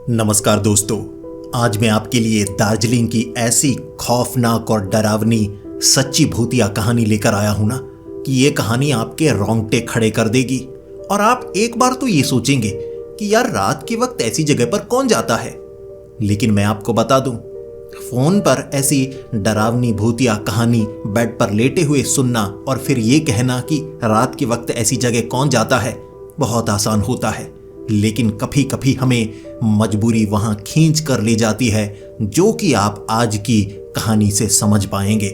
नमस्कार दोस्तों, आज मैं आपके लिए दार्जिलिंग की ऐसी खौफनाक और डरावनी सच्ची भूतिया कहानी लेकर आया हूं ना कि ये कहानी आपके रोंगटे खड़े कर देगी। और आप एक बार तो ये सोचेंगे कि यार रात के वक्त ऐसी जगह पर कौन जाता है। लेकिन मैं आपको बता दूं, फोन पर ऐसी डरावनी भूतिया कहानी बेड पर लेटे हुए सुनना और फिर ये कहना कि रात के वक्त ऐसी जगह कौन जाता है बहुत आसान होता है। लेकिन कभी कभी हमें मजबूरी वहां खींच कर ले जाती है, जो कि आप आज की कहानी से समझ पाएंगे।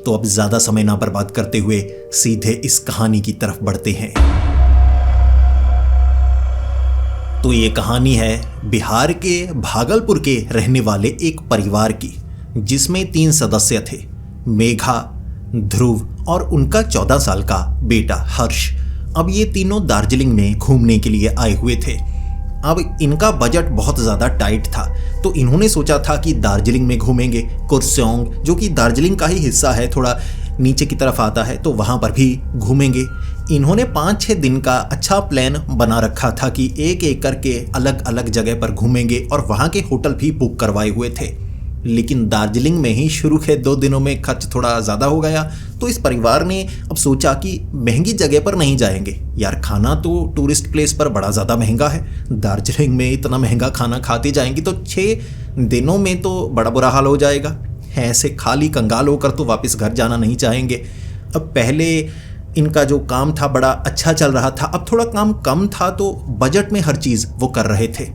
तो अब ज्यादा समय ना बर्बाद करते हुए सीधे इस कहानी की तरफ बढ़ते हैं। तो ये कहानी है बिहार के भागलपुर के रहने वाले एक परिवार की, जिसमें 3 सदस्य थे, मेघा, ध्रुव और उनका 14 साल का बेटा हर्ष। अब ये तीनों दार्जिलिंग में घूमने के लिए आए हुए थे। अब इनका बजट बहुत ज़्यादा टाइट था, तो इन्होंने सोचा था कि दार्जिलिंग में घूमेंगे। कुर्सेओंग, जो कि दार्जिलिंग का ही हिस्सा है, थोड़ा नीचे की तरफ आता है, तो वहाँ पर भी घूमेंगे। इन्होंने 5-6 दिन का अच्छा प्लान बना रखा था कि एक एक करके अलग अलग जगह पर घूमेंगे और वहाँ के होटल भी बुक करवाए हुए थे। लेकिन दार्जिलिंग में ही शुरू के 2 दिनों में खर्च थोड़ा ज़्यादा हो गया, तो इस परिवार ने अब सोचा कि महंगी जगह पर नहीं जाएंगे। यार खाना तो टूरिस्ट प्लेस पर बड़ा ज़्यादा महंगा है, दार्जिलिंग में इतना महंगा खाना खाते जाएंगे तो 6 दिनों में तो बड़ा बुरा हाल हो जाएगा। ऐसे खाली कंगाल होकर तो वापस घर जाना नहीं चाहेंगे। अब पहले इनका जो काम था बड़ा अच्छा चल रहा था, अब थोड़ा काम कम था, तो बजट में हर चीज़ वो कर रहे थे।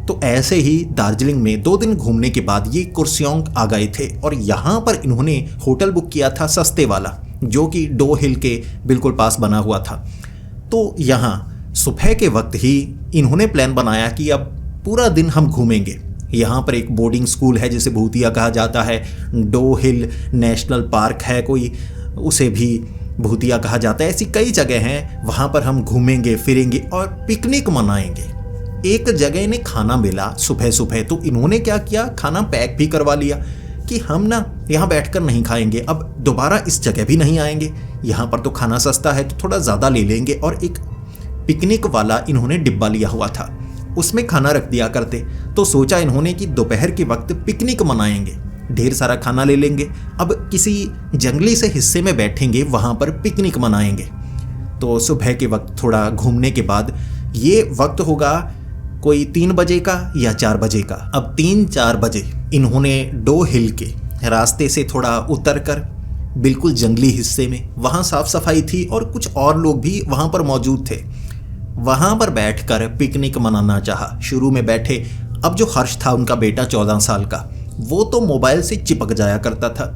तो ऐसे ही दार्जिलिंग में 2 दिन घूमने के बाद ये कुर्सेओंग आ गए थे और यहाँ पर इन्होंने होटल बुक किया था सस्ते वाला, जो कि डो हिल के बिल्कुल पास बना हुआ था। तो यहाँ सुबह के वक्त ही इन्होंने प्लान बनाया कि अब पूरा दिन हम घूमेंगे। यहाँ पर एक बोर्डिंग स्कूल है जिसे भूतिया कहा जाता है, डो हिल नेशनल पार्क है कोई, उसे भी भूतिया कहा जाता है। ऐसी कई जगह हैं, वहाँ पर हम घूमेंगे फिरेंगे और पिकनिक मनाएंगे। एक जगह इन्हें खाना मिला सुबह सुबह, तो इन्होंने क्या किया, खाना पैक भी करवा लिया कि हम ना यहाँ बैठकर नहीं खाएंगे, अब दोबारा इस जगह भी नहीं आएंगे। यहाँ पर तो खाना सस्ता है तो थोड़ा ज़्यादा ले लेंगे। और एक पिकनिक वाला इन्होंने डिब्बा लिया हुआ था, उसमें खाना रख दिया करते। तो सोचा इन्होंने कि दोपहर के वक्त पिकनिक मनाएंगे, ढेर सारा खाना ले लेंगे। अब किसी जंगली से हिस्से में बैठेंगे, वहाँ पर पिकनिक मनाएंगे। तो सुबह के वक्त थोड़ा घूमने के बाद ये वक्त होगा कोई 3 बजे का या 4 बजे का। अब 3-4 बजे इन्होंने डो हिल के रास्ते से थोड़ा उतरकर बिल्कुल जंगली हिस्से में, वहाँ साफ सफाई थी और कुछ और लोग भी वहाँ पर मौजूद थे, वहाँ पर बैठकर पिकनिक मनाना चाहा। शुरू में बैठे। अब जो हर्ष था, उनका बेटा 14 साल का, वो तो मोबाइल से चिपक जाया करता था।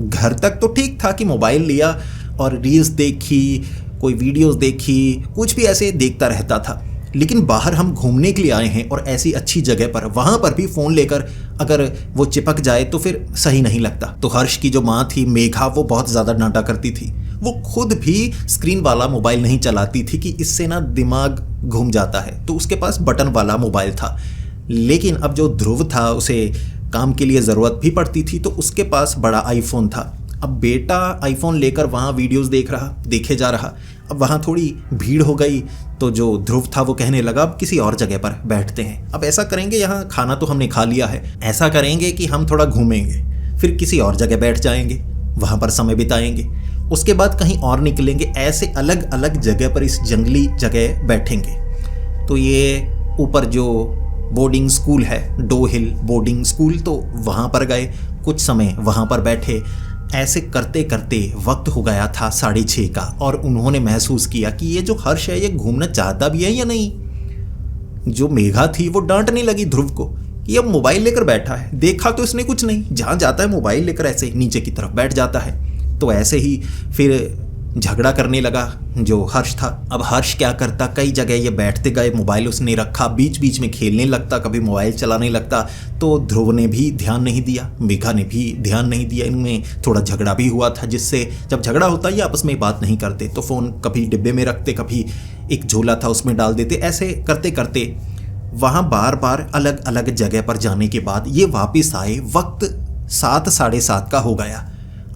घर तक तो ठीक था कि मोबाइल लिया और रील्स देखी, कोई वीडियोस देखी, कुछ भी ऐसे देखता रहता था। लेकिन बाहर हम घूमने के लिए आए हैं और ऐसी अच्छी जगह पर, वहाँ पर भी फ़ोन लेकर अगर वो चिपक जाए तो फिर सही नहीं लगता। तो हर्ष की जो माँ थी मेघा, वो बहुत ज़्यादा डांटा करती थी। वो खुद भी स्क्रीन वाला मोबाइल नहीं चलाती थी कि इससे ना दिमाग घूम जाता है, तो उसके पास बटन वाला मोबाइल था। लेकिन अब जो ध्रुव था, उसे काम के लिए ज़रूरत भी पड़ती थी, तो उसके पास बड़ा आईफोन था। अब बेटा आईफोन लेकर वहाँ वीडियोस देखे जा रहा। अब वहाँ थोड़ी भीड़ हो गई, तो जो ध्रुव था वो कहने लगा अब किसी और जगह पर बैठते हैं। अब ऐसा करेंगे, यहाँ खाना तो हमने खा लिया है, ऐसा करेंगे कि हम थोड़ा घूमेंगे, फिर किसी और जगह बैठ जाएंगे, वहाँ पर समय बिताएंगे, उसके बाद कहीं और निकलेंगे, ऐसे अलग अलग जगह पर इस जंगली जगह बैठेंगे। तो ये ऊपर जो बोर्डिंग स्कूल है, डो हिल बोर्डिंग स्कूल, तो वहाँ पर गए, कुछ समय वहाँ पर बैठे। ऐसे करते करते वक्त हो गया था 6:30 का और उन्होंने महसूस किया कि ये जो हर्ष है ये घूमना चाहता भी है या नहीं। जो मेघा थी वो डांटने लगी ध्रुव को कि अब मोबाइल लेकर बैठा है, देखा तो इसने कुछ नहीं, जहाँ जाता है मोबाइल लेकर ऐसे नीचे की तरफ बैठ जाता है। तो ऐसे ही फिर झगड़ा करने लगा जो हर्ष था। अब हर्ष क्या करता, कई जगह ये बैठते गए, मोबाइल उसने रखा, बीच बीच में खेलने लगता, कभी मोबाइल चलाने लगता। तो ध्रुव ने भी ध्यान नहीं दिया, मेघा ने भी ध्यान नहीं दिया। इनमें थोड़ा झगड़ा भी हुआ था, जिससे जब झगड़ा होता है ये आपस में बात नहीं करते, तो फ़ोन कभी डिब्बे में रखते, कभी एक झोला था उसमें डाल देते। ऐसे करते करते वहाँ बार बार अलग अलग जगह पर जाने के बाद ये वापस आए। वक्त 7-7:30 का हो गया।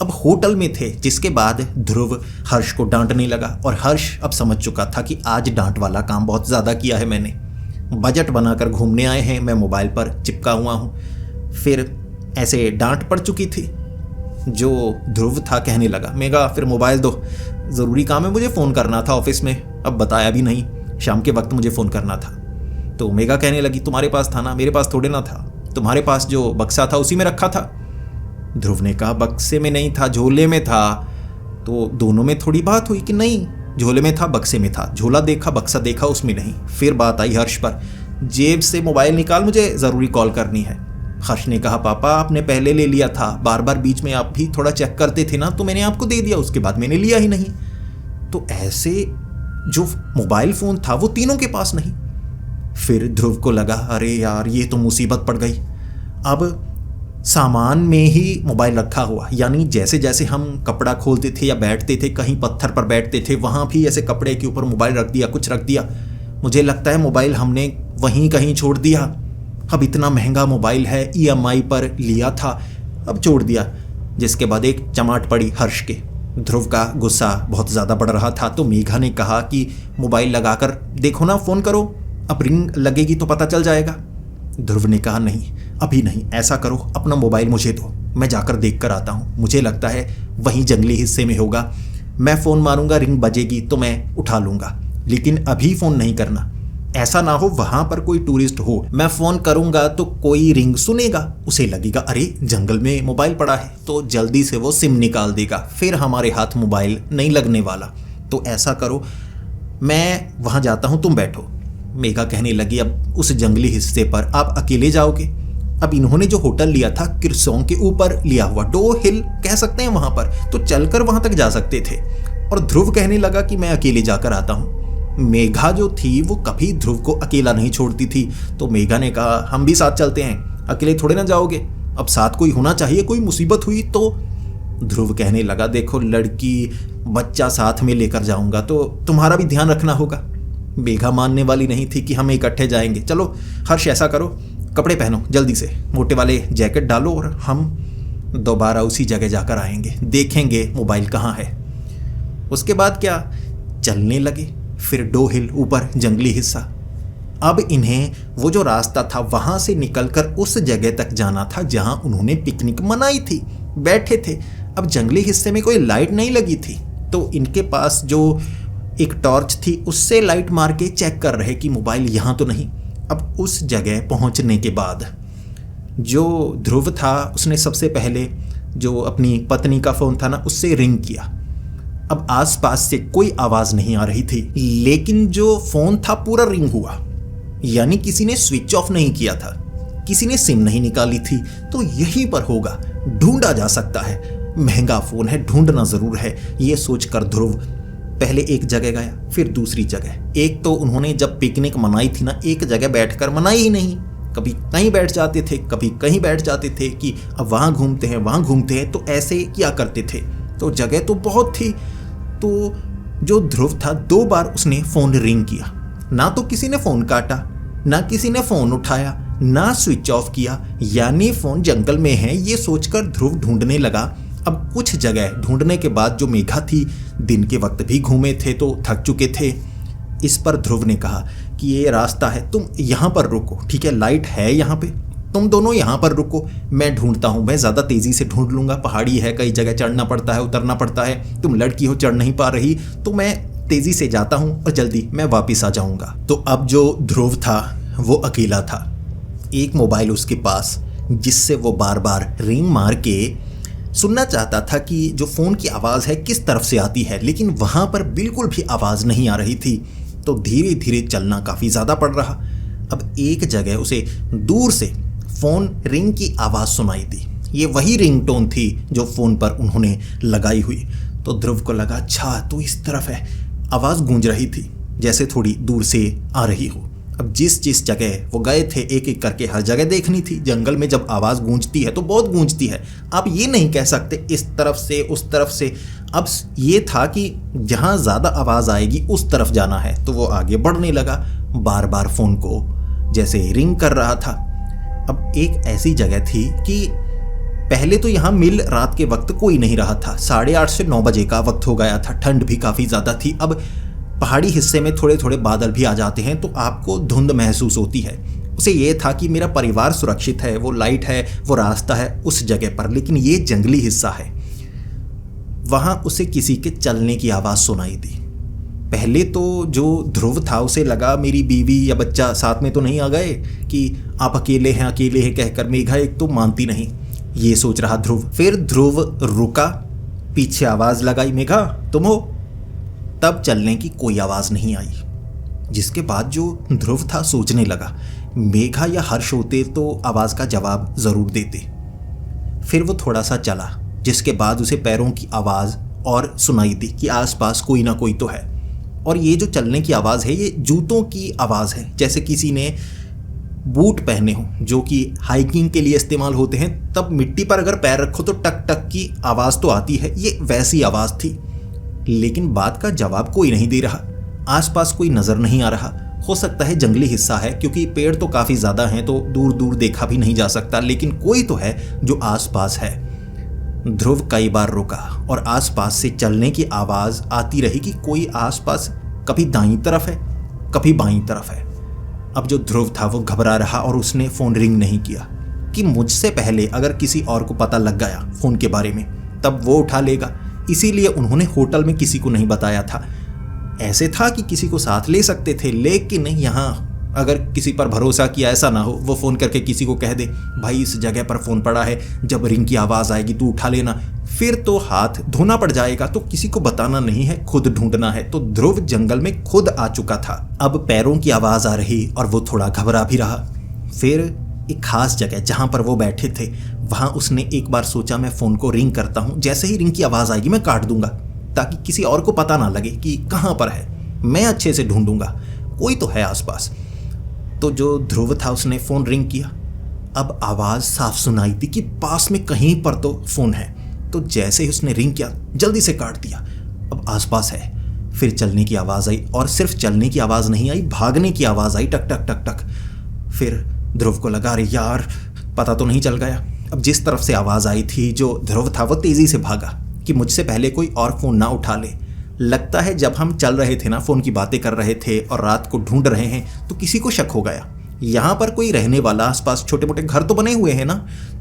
अब होटल में थे, जिसके बाद ध्रुव हर्ष को डांटने लगा और हर्ष अब समझ चुका था कि आज डांट वाला काम बहुत ज़्यादा किया है मैंने। बजट बनाकर घूमने आए हैं, मैं मोबाइल पर चिपका हुआ हूँ। फिर ऐसे डांट पड़ चुकी थी। जो ध्रुव था कहने लगा, मेघा फिर मोबाइल दो, ज़रूरी काम है, मुझे फ़ोन करना था ऑफिस में, अब बताया भी नहीं, शाम के वक्त मुझे फ़ोन करना था। तो मेघा कहने लगी, तुम्हारे पास था ना, मेरे पास थोड़े ना था, तुम्हारे पास जो बक्सा था उसी में रखा था। ध्रुव ने कहा, बक्से में नहीं था, झोले में था। तो दोनों में थोड़ी बात हुई कि नहीं, झोले में था, बक्से में था, झोला देखा बक्सा देखा उसमें नहीं। फिर बात आई हर्ष पर, जेब से मोबाइल निकाल, मुझे ज़रूरी कॉल करनी है। हर्ष ने कहा, पापा आपने पहले ले लिया था, बार बार बीच में आप भी थोड़ा चेक करते थे ना, तो मैंने आपको दे दिया, उसके बाद मैंने लिया ही नहीं। तो ऐसे जो मोबाइल फ़ोन था वो तीनों के पास नहीं। फिर ध्रुव को लगा, अरे यार ये तो मुसीबत पड़ गई। अब सामान में ही मोबाइल रखा हुआ, यानी जैसे जैसे हम कपड़ा खोलते थे या बैठते थे, कहीं पत्थर पर बैठते थे, वहाँ भी ऐसे कपड़े के ऊपर मोबाइल रख दिया, कुछ रख दिया। मुझे लगता है मोबाइल हमने वहीं कहीं छोड़ दिया। अब इतना महंगा मोबाइल है, EMI पर लिया था, अब छोड़ दिया। जिसके बाद एक चमाट पड़ी हर्ष के। ध्रुव का गुस्सा बहुत ज़्यादा बढ़ रहा था, तो मेघा ने कहा कि मोबाइल लगाकर देखो ना, फ़ोन करो, अब रिंग लगेगी तो पता चल जाएगा। ध्रुव ने कहा, नहीं अभी नहीं, ऐसा करो अपना मोबाइल मुझे दो, मैं जाकर देख कर आता हूँ, मुझे लगता है वहीं जंगली हिस्से में होगा, मैं फ़ोन मारूंगा, रिंग बजेगी तो मैं उठा लूँगा, लेकिन अभी फ़ोन नहीं करना, ऐसा ना हो वहाँ पर कोई टूरिस्ट हो, मैं फ़ोन करूँगा तो कोई रिंग सुनेगा, उसे लगेगा अरे जंगल में मोबाइल पड़ा है, तो जल्दी से वो सिम निकाल देगा, फिर हमारे हाथ मोबाइल नहीं लगने वाला। तो ऐसा करो, मैं वहाँ जाता हूँ, तुम बैठो। मेघा कहने लगी, अब उस जंगली हिस्से पर आप अकेले जाओगे? अब इन्होंने जो होटल लिया था किरसोंग के ऊपर लिया हुआ, डो हिल कह सकते हैं वहाँ पर, तो चलकर वहाँ तक जा सकते थे। और ध्रुव कहने लगा कि मैं अकेले जाकर आता हूँ। मेघा जो थी वो कभी ध्रुव को अकेला नहीं छोड़ती थी, तो मेघा ने कहा, हम भी साथ चलते हैं, अकेले थोड़े ना जाओगे, अब साथ कोई होना चाहिए, कोई मुसीबत हुई तो। ध्रुव कहने लगा, देखो लड़की बच्चा साथ में लेकर जाऊंगा तो तुम्हारा भी ध्यान रखना होगा। मेघा मानने वाली नहीं थी कि हम इकट्ठे जाएंगे। चलो हर्ष ऐसा करो, कपड़े पहनो जल्दी से, मोटे वाले जैकेट डालो, और हम दोबारा उसी जगह जाकर आएंगे, देखेंगे मोबाइल कहाँ है। उसके बाद क्या, चलने लगे। फिर डो हिल, ऊपर जंगली हिस्सा। अब इन्हें वो जो रास्ता था वहाँ से निकलकर उस जगह तक जाना था जहाँ उन्होंने पिकनिक मनाई थी, बैठे थे। अब जंगली हिस्से में कोई लाइट नहीं लगी थी, तो इनके पास जो एक टॉर्च थी उससे लाइट मार के चेक कर रहे कि मोबाइल यहाँ तो नहीं। अब उस जगह पहुँचने के बाद जो ध्रुव था उसने सबसे पहले जो अपनी पत्नी का फ़ोन था ना उससे रिंग किया। अब आसपास से कोई आवाज़ नहीं आ रही थी, लेकिन जो फ़ोन था पूरा रिंग हुआ, यानी किसी ने स्विच ऑफ नहीं किया था, किसी ने सिम नहीं निकाली थी। तो यहीं पर होगा, ढूंढा जा सकता है, महंगा फ़ोन है, ढूंढना ज़रूर है। ये सोचकर ध्रुव पहले एक जगह गया, फिर दूसरी जगह। एक तो उन्होंने जब पिकनिक मनाई थी ना, एक जगह बैठकर मनाई ही नहीं, कभी कहीं बैठ जाते थे, कभी कहीं बैठ जाते थे कि अब वहाँ घूमते हैं वहाँ घूमते हैं, तो ऐसे किया करते थे। तो जगह तो बहुत थी। तो जो ध्रुव था 2 बार उसने फ़ोन रिंग किया, ना तो किसी ने फ़ोन काटा, ना किसी ने फ़ोन उठाया, ना स्विच ऑफ किया, यानी फ़ोन जंगल में है। ये सोचकर ध्रुव ढूंढने लगा। अब कुछ जगह ढूंढने के बाद जो मेघा थी, दिन के वक्त भी घूमे थे तो थक चुके थे। इस पर ध्रुव ने कहा कि ये रास्ता है, तुम यहाँ पर रुको, ठीक है, लाइट है यहाँ पे, तुम दोनों यहाँ पर रुको, मैं ढूंढता हूँ, मैं ज़्यादा तेज़ी से ढूंढ लूँगा, पहाड़ी है, कई जगह चढ़ना पड़ता है उतरना पड़ता है, तुम लड़की हो चढ़ नहीं पा रही, तो मैं तेज़ी से जाता हूँ और जल्दी मैं वापस आ जाऊँगा। तो अब जो ध्रुव था वो अकेला था, एक मोबाइल उसके पास जिससे वो बार बार रिंग मार के सुनना चाहता था कि जो फ़ोन की आवाज़ है किस तरफ से आती है, लेकिन वहाँ पर बिल्कुल भी आवाज़ नहीं आ रही थी। तो धीरे धीरे चलना काफ़ी ज़्यादा पड़ रहा। अब एक जगह उसे दूर से फ़ोन रिंग की आवाज़ सुनाई दी। ये वही रिंगटोन थी जो फ़ोन पर उन्होंने लगाई हुई। तो ध्रुव को लगा, अच्छा तो इस तरफ है। आवाज़ गूंज रही थी जैसे थोड़ी दूर से आ रही हो। अब जिस जगह वो गए थे एक एक करके हर जगह देखनी थी। जंगल में जब आवाज़ गूंजती है तो बहुत गूंजती है, आप ये नहीं कह सकते इस तरफ से उस तरफ से। अब ये था कि जहाँ ज़्यादा आवाज़ आएगी उस तरफ जाना है, तो वो आगे बढ़ने लगा, बार बार फ़ोन को जैसे रिंग कर रहा था। अब एक ऐसी जगह थी कि पहले तो यहाँ मिल रात के वक्त कोई नहीं रहा था, 8:30 से 9 बजे का वक्त हो गया था, ठंड भी काफ़ी ज़्यादा थी। अब पहाड़ी हिस्से में थोड़े थोड़े बादल भी आ जाते हैं तो आपको धुंध महसूस होती है। उसे ये था कि मेरा परिवार सुरक्षित है, वो लाइट है, वो रास्ता है उस जगह पर, लेकिन ये जंगली हिस्सा है। वहाँ उसे किसी के चलने की आवाज़ सुनाई दी। पहले तो जो ध्रुव था उसे लगा मेरी बीवी या बच्चा साथ में तो नहीं आ गए कि आप अकेले हैं कहकर। मेघा एक तो मानती नहीं, ये सोच रहा ध्रुव। फिर ध्रुव रुका, पीछे आवाज़ लगाई, मेघा तुम हो? तब चलने की कोई आवाज़ नहीं आई, जिसके बाद जो ध्रुव था सोचने लगा मेघा या हर्ष होते तो आवाज़ का जवाब ज़रूर देते। फिर वो थोड़ा सा चला, जिसके बाद उसे पैरों की आवाज़ और सुनाई दी कि आसपास कोई ना कोई तो है। और ये जो चलने की आवाज़ है ये जूतों की आवाज़ है, जैसे किसी ने बूट पहने हो जो कि हाइकिंग के लिए इस्तेमाल होते हैं। तब मिट्टी पर अगर पैर रखो तो टक टक की आवाज़ तो आती है, ये वैसी आवाज़ थी। लेकिन बात का जवाब कोई नहीं दे रहा, आसपास कोई नज़र नहीं आ रहा। हो सकता है जंगली हिस्सा है, क्योंकि पेड़ तो काफ़ी ज़्यादा हैं तो दूर दूर देखा भी नहीं जा सकता, लेकिन कोई तो है जो आसपास है। ध्रुव कई बार रुका और आसपास से चलने की आवाज़ आती रही कि कोई आसपास कभी दाईं तरफ है, कभी बाईं तरफ है। अब जो ध्रुव था वो घबरा रहा और उसने फ़ोन रिंग नहीं किया कि मुझसे पहले अगर किसी और को पता लग गया फ़ोन के बारे में तब वो उठा लेगा। इसीलिए उन्होंने होटल में किसी को नहीं बताया था। ऐसे था कि किसी को साथ ले सकते थे, लेकिन यहाँ अगर किसी पर भरोसा किया, ऐसा ना हो वो फ़ोन करके किसी को कह दे भाई इस जगह पर फ़ोन पड़ा है, जब रिंग की आवाज़ आएगी तू उठा लेना, फिर तो हाथ धोना पड़ जाएगा। तो किसी को बताना नहीं है, खुद ढूंढना है। तो ध्रुव जंगल में खुद आ चुका था। अब पैरों की आवाज़ आ रही और वो थोड़ा घबरा भी रहा। फिर एक खास जगह जहाँ पर वो बैठे थे वहाँ उसने एक बार सोचा मैं फ़ोन को रिंग करता हूँ, जैसे ही रिंग की आवाज़ आएगी मैं काट दूंगा ताकि किसी और को पता ना लगे कि कहाँ पर है। मैं अच्छे से ढूंढूंगा, कोई तो है आसपास। तो जो ध्रुव था उसने फ़ोन रिंग किया। अब आवाज़ साफ सुनाई थी कि पास में कहीं पर तो फ़ोन है। तो जैसे ही उसने रिंग किया जल्दी से काट दिया, अब आसपास है। फिर चलने की आवाज़ आई, और सिर्फ चलने की आवाज़ नहीं आई, भागने की आवाज़ आई, टक टक टक टक। फिर ध्रुव को लगा अरे यार पता तो नहीं चल गया। अब जिस तरफ से आवाज़ आई थी जो ध्रुव था वो तेज़ी से भागा कि मुझसे पहले कोई और फ़ोन ना उठा ले। लगता है जब हम चल रहे थे ना, फ़ोन की बातें कर रहे थे और रात को ढूंढ रहे हैं तो किसी को शक हो गया। यहाँ पर कोई रहने वाला, आसपास छोटे मोटे घर तो बने हुए हैं ना,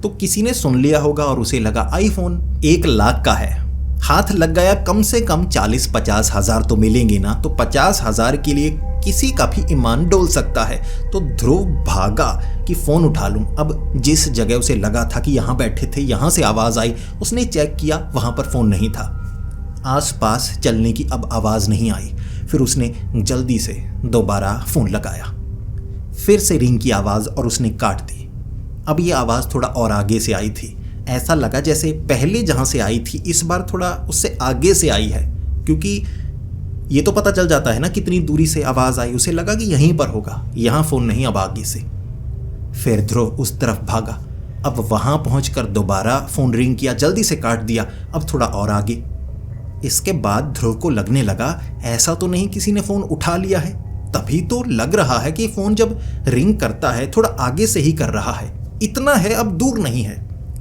तो किसी ने सुन लिया होगा और उसे लगा आईफोन 1 लाख का है। हाथ लग गया, कम से कम 40-50 हज़ार तो मिलेंगे ना। तो 50 हज़ार के लिए किसी का भी ईमान डोल सकता है। तो ध्रुव भागा कि फ़ोन उठा लूँ। अब जिस जगह उसे लगा था कि यहाँ बैठे थे, यहाँ से आवाज़ आई, उसने चेक किया, वहाँ पर फ़ोन नहीं था। आसपास चलने की अब आवाज़ नहीं आई। फिर उसने जल्दी से दोबारा फ़ोन लगाया, फिर से रिंग की आवाज़, और उसने काट दी। अब ये आवाज़ थोड़ा और आगे से आई थी। ऐसा लगा जैसे पहले जहाँ से आई थी इस बार थोड़ा उससे आगे से आई है, क्योंकि ये तो पता चल जाता है ना कितनी दूरी से आवाज़ आई। उसे लगा कि यहीं पर होगा, यहाँ फ़ोन नहीं, अब आगे से। फिर ध्रुव उस तरफ भागा। अब वहाँ पहुँचकर दोबारा फ़ोन रिंग किया, जल्दी से काट दिया, अब थोड़ा और आगे। इसके बाद ध्रुव को लगने लगा ऐसा तो नहीं किसी ने फ़ोन उठा लिया है, तभी तो लग रहा है कि फ़ोन जब रिंग करता है थोड़ा आगे से ही कर रहा है। इतना है, अब दूर नहीं है,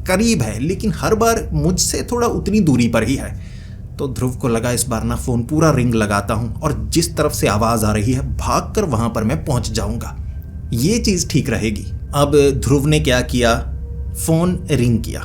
करीब है, लेकिन हर बार मुझसे थोड़ा उतनी दूरी पर ही है। तो ध्रुव को लगा इस बार ना फ़ोन पूरा रिंग लगाता हूँ और जिस तरफ से आवाज़ आ रही है भागकर वहाँ पर मैं पहुँच जाऊँगा, ये चीज़ ठीक रहेगी। अब ध्रुव ने क्या किया, फ़ोन रिंग किया,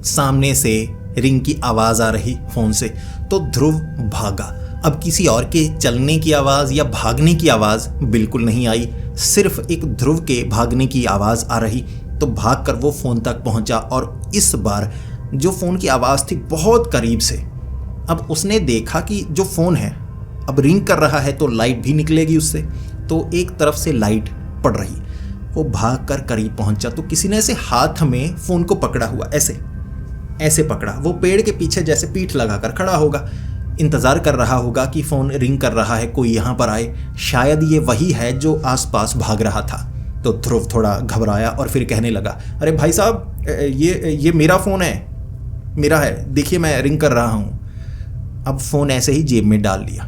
सामने से रिंग की आवाज़ आ रही फ़ोन से, तो ध्रुव भागा। अब किसी और के चलने की आवाज़ या भागने की आवाज़ बिल्कुल नहीं आई, सिर्फ एक ध्रुव के भागने की आवाज़ आ रही। तो भागकर वो फ़ोन तक पहुंचा और इस बार जो फ़ोन की आवाज़ थी बहुत करीब से। अब उसने देखा कि जो फ़ोन है अब रिंग कर रहा है तो लाइट भी निकलेगी उससे, तो एक तरफ से लाइट पड़ रही। वो भागकर करीब पहुंचा तो किसी ने ऐसे हाथ में फ़ोन को पकड़ा हुआ, ऐसे पकड़ा। वो पेड़ के पीछे जैसे पीठ लगाकर खड़ा होगा, इंतज़ार कर रहा होगा कि फ़ोन रिंग कर रहा है, कोई यहाँ पर आए, शायद ये वही है जो आसपास भाग रहा था। तो ध्रुव थोड़ा घबराया और फिर कहने लगा अरे भाई साहब ये मेरा फ़ोन है, मेरा है, देखिए मैं रिंग कर रहा हूँ। अब फ़ोन ऐसे ही जेब में डाल लिया,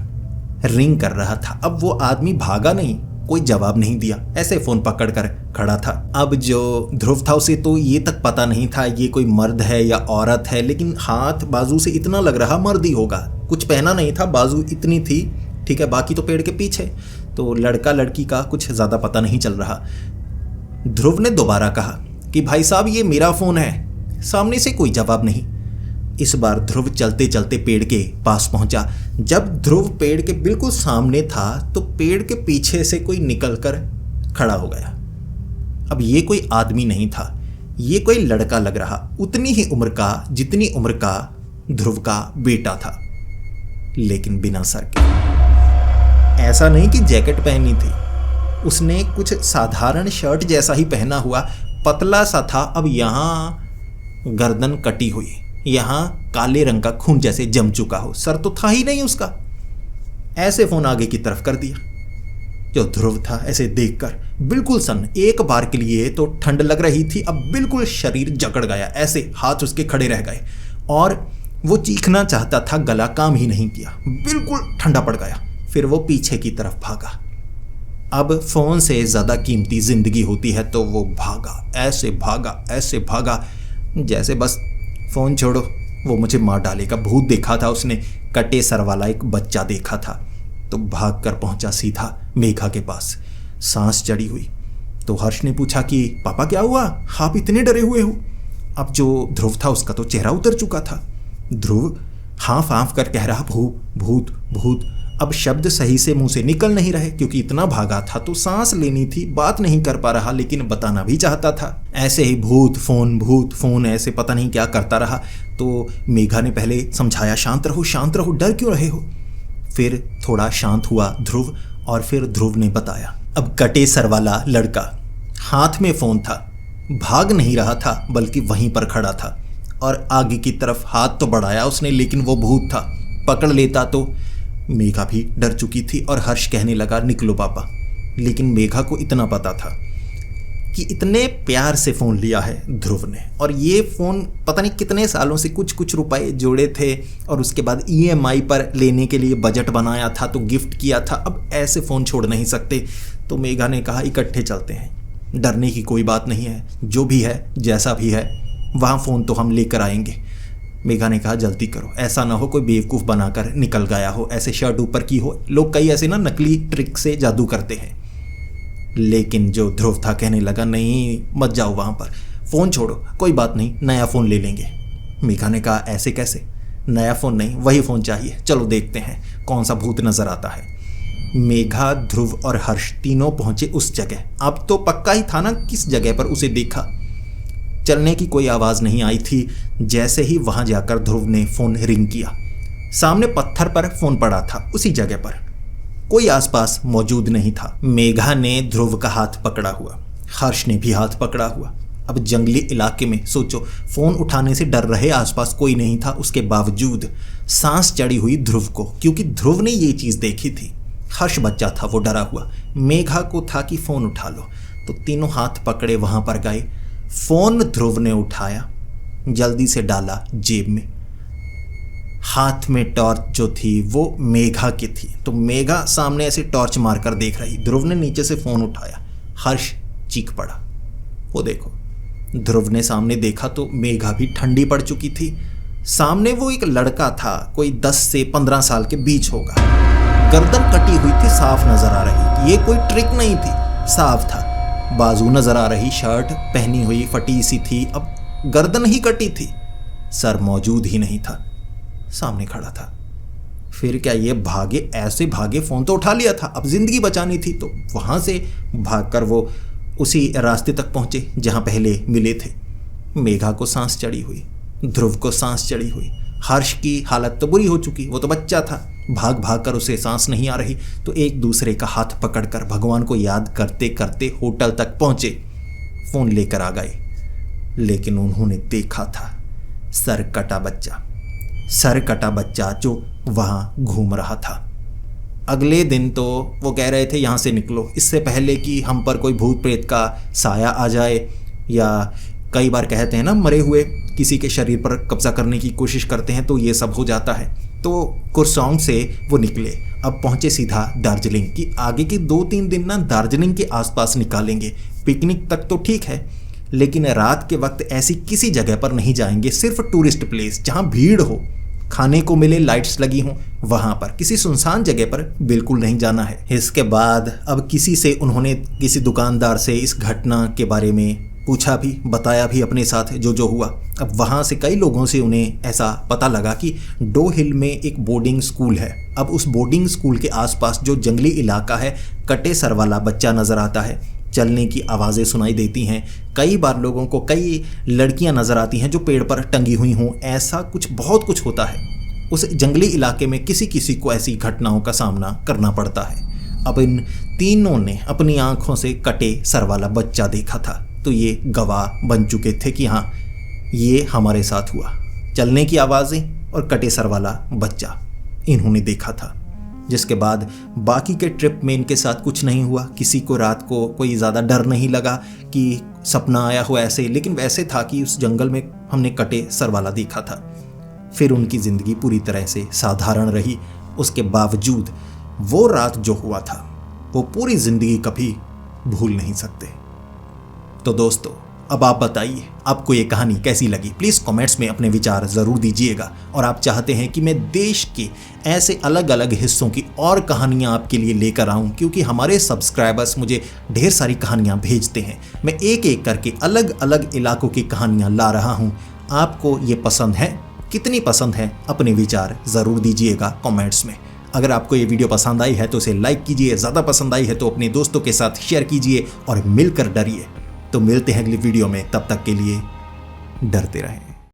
रिंग कर रहा था। अब वो आदमी भागा नहीं, कोई जवाब नहीं दिया, ऐसे फ़ोन पकड़कर खड़ा था। अब जो ध्रुव था उसे तो ये तक पता नहीं था ये कोई मर्द है या औरत है, लेकिन हाथ बाजू से इतना लग रहा मर्द ही होगा। कुछ पहना नहीं था, बाजू इतनी थी ठीक है, बाकी तो पेड़ के पीछे। तो लड़का लड़की का कुछ ज़्यादा पता नहीं चल रहा। ध्रुव ने दोबारा कहा कि भाई साहब ये मेरा फ़ोन है। सामने से कोई जवाब नहीं। इस बार ध्रुव चलते चलते पेड़ के पास पहुंचा। जब ध्रुव पेड़ के बिल्कुल सामने था तो पेड़ के पीछे से कोई निकलकर खड़ा हो गया। अब ये कोई आदमी नहीं था, ये कोई लड़का लग रहा, उतनी ही उम्र का जितनी उम्र का ध्रुव का बेटा था, लेकिन बिना सर के। ऐसा नहीं कि जैकेट पहनी थी, उसने कुछ साधारण शर्ट जैसा ही पहना हुआ, पतला सा था। अब यहाँ गर्दन कटी हुई, यहाँ काले रंग का खून जैसे जम चुका हो, सर तो था ही नहीं उसका। ऐसे फोन आगे की तरफ कर दिया। जो ध्रुव था ऐसे देखकर बिल्कुल सन्न, एक बार के लिए तो ठंड लग रही थी, अब बिल्कुल शरीर जकड़ गया, ऐसे हाथ उसके खड़े रह गए और वो चीखना चाहता था, गला काम ही नहीं किया, बिल्कुल ठंडा पड़ गया। फिर वो पीछे की तरफ भागा। अब फोन से ज़्यादा कीमती जिंदगी होती है तो वो भागा, ऐसे भागा जैसे बस फ़ोन छोड़ो, वो मुझे मार डालेगा। भूत देखा था उसने, कटे सर वाला एक बच्चा देखा था। तो भाग कर पहुंचा सीधा मेघा के पास। सांस चढ़ी हुई तो हर्ष ने पूछा कि पापा क्या हुआ, आप इतने डरे हुए हो? अब जो ध्रुव था उसका तो चेहरा उतर चुका था। ध्रुव हाँफ हाँफ कर कह रहा भूत भूत। अब शब्द सही से मुंह से निकल नहीं रहे क्योंकि इतना भागा था तो सांस लेनी थी, बात नहीं कर पा रहा, लेकिन बताना भी चाहता था। ऐसे ही भूत फोन ऐसे पता नहीं क्या करता रहा। तो मेघा ने पहले समझाया, शांत रहो, डर क्यों रहे हो? फिर थोड़ा शांत हुआ ध्रुव और फिर ध्रुव ने बताया। अब कटे सर वाला लड़का, हाथ में फ़ोन था, भाग नहीं रहा था बल्कि वहीं पर खड़ा था और आगे की तरफ हाथ तो बढ़ाया उसने, लेकिन वो भूत था, पकड़ लेता तो। मेघा भी डर चुकी थी और हर्ष कहने लगा निकलो पापा। लेकिन मेघा को इतना पता था कि इतने प्यार से फ़ोन लिया है ध्रुव ने, और ये फ़ोन पता नहीं कितने सालों से कुछ रुपए जोड़े थे और उसके बाद EMI पर लेने के लिए बजट बनाया था तो गिफ्ट किया था। अब ऐसे फ़ोन छोड़ नहीं सकते। तो मेघा ने कहा इकट्ठे चलते हैं, डरने की कोई बात नहीं है, जो भी है जैसा भी है वहाँ फ़ोन तो हम लेकर आएंगे। मेघा ने कहा जल्दी करो, ऐसा ना हो कोई बेवकूफ़ बनाकर निकल गया हो, ऐसे शर्ट ऊपर की हो। लोग कई ऐसे ना नकली ट्रिक से जादू करते हैं। लेकिन जो ध्रुव था कहने लगा नहीं मत जाओ वहाँ पर, फ़ोन छोड़ो, कोई बात नहीं, नया फ़ोन ले लेंगे। मेघा ने कहा ऐसे कैसे, नया फ़ोन नहीं, वही फ़ोन चाहिए, चलो देखते हैं कौन सा भूत नज़र आता है। मेघा, ध्रुव और हर्ष तीनों पहुँचे उस जगह। अब तो पक्का ही था ना किस जगह पर उसे देखा। चलने की कोई आवाज़ नहीं आई थी। जैसे ही वहाँ जाकर ध्रुव ने फ़ोन रिंग किया, सामने पत्थर पर फ़ोन पड़ा था, उसी जगह पर कोई आसपास मौजूद नहीं था। मेघा ने ध्रुव का हाथ पकड़ा हुआ, हर्ष ने भी हाथ पकड़ा हुआ। अब जंगली इलाके में सोचो, फ़ोन उठाने से डर रहे, आसपास कोई नहीं था, उसके बावजूद सांस चढ़ी हुई ध्रुव को, क्योंकि ध्रुव ने ये चीज़ देखी थी। हर्ष बच्चा था, वो डरा हुआ। मेघा को था कि फ़ोन उठा लो, तो तीनों हाथ पकड़े वहाँ पर गए। फ़ोन ध्रुव ने उठाया, जल्दी से डाला जेब में। हाथ में टॉर्च जो थी वो मेघा की थी, तो मेघा सामने ऐसे टॉर्च मारकर देख रही। ध्रुव ने नीचे से फ़ोन उठाया, हर्ष चीख पड़ा। वो देखो, ध्रुव ने सामने देखा तो मेघा भी ठंडी पड़ चुकी थी। सामने वो एक लड़का था, कोई 10 से 15 साल के बीच होगा। गर्दन कटी हुई थी, साफ नजर आ रही। ये कोई ट्रिक नहीं थी, साफ था। बाजू नजर आ रही, शर्ट पहनी हुई फटी सी थी, अब गर्दन ही कटी थी, सर मौजूद ही नहीं था, सामने खड़ा था। फिर क्या ये भागे, ऐसे भागे, फ़ोन तो उठा लिया था, अब जिंदगी बचानी थी। तो वहाँ से भागकर वो उसी रास्ते तक पहुँचे जहाँ पहले मिले थे। मेघा को सांस चढ़ी हुई, ध्रुव को सांस चढ़ी हुई, हर्ष की हालत तो बुरी हो चुकी, वो तो बच्चा था, भाग भाग कर उसे सांस नहीं आ रही। तो एक दूसरे का हाथ पकड़कर भगवान को याद करते करते होटल तक पहुँचे, फ़ोन लेकर आ गए। लेकिन उन्होंने देखा था सर कटा बच्चा जो वहाँ घूम रहा था। अगले दिन तो वो कह रहे थे यहाँ से निकलो, इससे पहले कि हम पर कोई भूत प्रेत का साया आ जाए, या कई बार कहते हैं ना मरे हुए किसी के शरीर पर कब्जा करने की कोशिश करते हैं तो ये सब हो जाता है। तो कुरसोंग से वो निकले, अब पहुँचे सीधा दार्जिलिंग की। आगे के 2-3 दिन ना दार्जिलिंग के आसपास निकालेंगे। पिकनिक तक तो ठीक है, लेकिन रात के वक्त ऐसी किसी जगह पर नहीं जाएंगे, सिर्फ टूरिस्ट प्लेस जहाँ भीड़ हो, खाने को मिले, लाइट्स लगी हों, वहां पर किसी सुनसान जगह पर बिल्कुल नहीं जाना है। इसके बाद अब किसी से उन्होंने, किसी दुकानदार से इस घटना के बारे में पूछा भी, बताया भी अपने साथ जो जो हुआ। अब वहाँ से कई लोगों से उन्हें ऐसा पता लगा कि डो हिल में एक बोर्डिंग स्कूल है। अब उस बोर्डिंग स्कूल के आसपास जो जंगली इलाका है, कटे सर वाला बच्चा नज़र आता है, चलने की आवाज़ें सुनाई देती हैं, कई बार लोगों को कई लड़कियां नज़र आती हैं जो पेड़ पर टंगी हुई हों, ऐसा कुछ बहुत कुछ होता है। उस जंगली इलाके में किसी किसी को ऐसी घटनाओं का सामना करना पड़ता है। अब इन तीनों ने अपनी आंखों से कटे सर वाला बच्चा देखा था, तो ये गवाह बन चुके थे कि हाँ, ये हमारे साथ हुआ। चलने की आवाज़ें और कटे सर वाला बच्चा इन्होंने देखा था। जिसके बाद बाकी के ट्रिप में इनके साथ कुछ नहीं हुआ। किसी को रात को कोई ज़्यादा डर नहीं लगा कि सपना आया हुआ ऐसे, लेकिन वैसे था कि उस जंगल में हमने कटे सर वाला देखा था। फिर उनकी ज़िंदगी पूरी तरह से साधारण रही। उसके बावजूद वो रात जो हुआ था वो पूरी ज़िंदगी कभी भूल नहीं सकते। तो दोस्तों, अब आप बताइए आपको ये कहानी कैसी लगी। प्लीज़ कमेंट्स में अपने विचार ज़रूर दीजिएगा। और आप चाहते हैं कि मैं देश के ऐसे अलग अलग हिस्सों की और कहानियाँ आपके लिए लेकर आऊँ, क्योंकि हमारे सब्सक्राइबर्स मुझे ढेर सारी कहानियाँ भेजते हैं। मैं एक एक करके अलग अलग इलाकों की कहानियाँ ला रहा हूँ। आपको ये पसंद है? कितनी पसंद है? अपने विचार ज़रूर दीजिएगा कमेंट्स में। अगर आपको ये वीडियो पसंद आई है तो इसे लाइक कीजिए, ज़्यादा पसंद आई है तो अपने दोस्तों के साथ शेयर कीजिए और मिलकर डरिए। तो मिलते हैं अगली वीडियो में, तब तक के लिए डरते रहें।